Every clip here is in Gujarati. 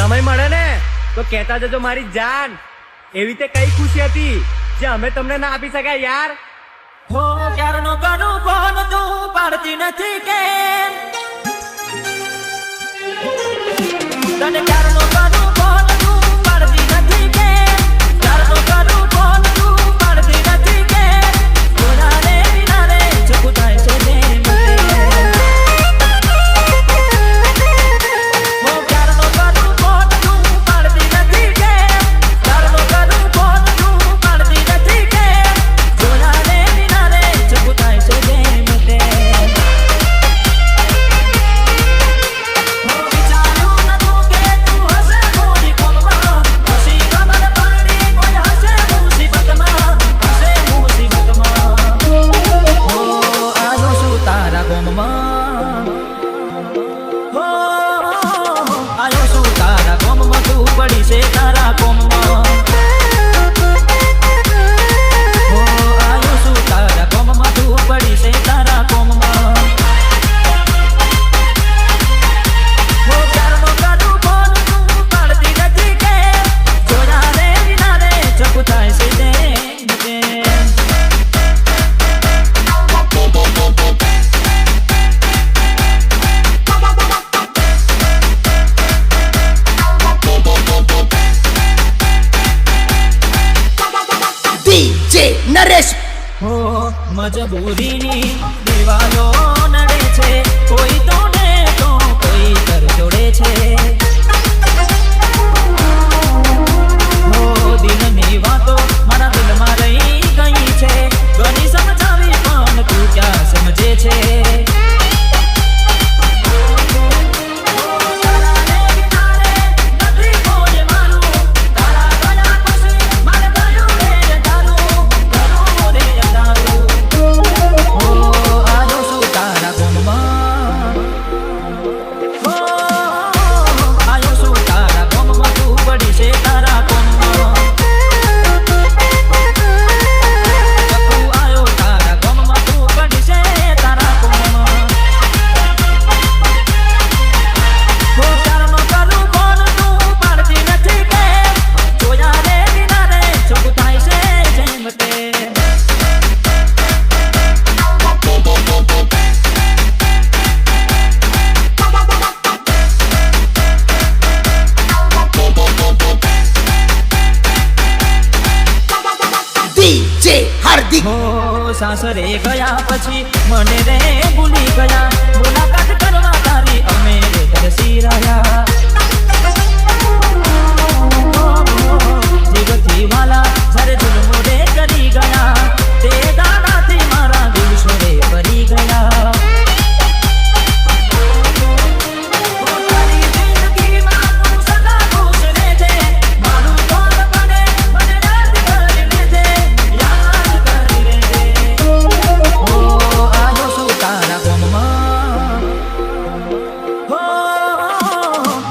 સમય મળે ને તો કહેતા જજો મારી જાન. એવી રીતે કઈ ખુશી હતી જે અમે તમને ના આપી શક્યા યાર. હો ક્યારનો કરું ફોન તું પાડતી નથી કેમ? તને ક્યારનો કરું ફોન તું પાડતી નથી કેમ? ક્યારનો કરું ફોન તું પાડતી નથી કેમ? થોડા રે વિના રે ચૂપ થાય છે જેમ તે. હો ક્યારનો કરું ફોન તું પાડતી નથી કેમ? ક્યારનો કરું ફોન તું પાડતી નથી કેમ? થોડા રે વિના રે ચૂપ થાય છે જેમ તે. હો વિચાર્યું નતું કે તું હશે મોરી કોમમાં, પછી ખબર પડી કોઈ હશે મુસીબતમાં, હશે મુસીબતમાં. હો આવ્યો છું તારા ગોમમાં, હો આવ્યો છું તારા ગોમમાં, તું પડી છે તારા ગોમમાં. હો આવ્યો છું તારા ગોમમાં, તું પડી છે તારા ગોમમાં. હો ક્યારનો કરું ફોન તું પાડતી નથી કેમ? જોયા રે વિના રે ચૂપ થાય છે જેમ તેમ. DJ નરેશ. હો મજબૂરીની દિવાલો નડે છે, કોઈ તો ને તો કોઈ તર જોડે છે. હો દિલની વાતો મારા દિલમાં રહી ગઈ છે, ઘણી સમજાવી પણ તું ક્યાં સમજે છે. DJ હાર્દિક. હો સાસરે ગયા પછી મને રે ભૂલી ગયા, મુલાકાત કરવા તારી અમે તરસી રહ્યા. જીવથી વાલા જ્યારે જુલ્મો રે કરી ગયા, તે દાડાથી મારા દિવસો રે ભરી ગયા.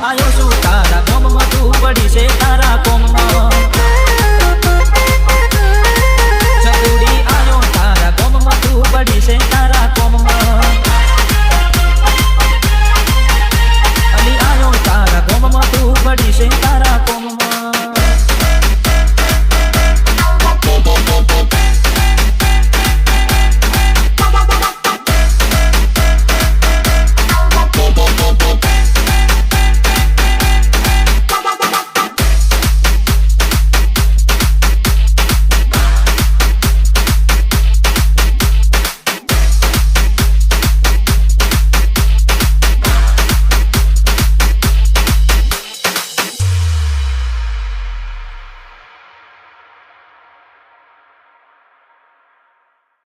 આવ્યો છું તારા ગોમમાં, તું પડી છે તારા ગોમમાં.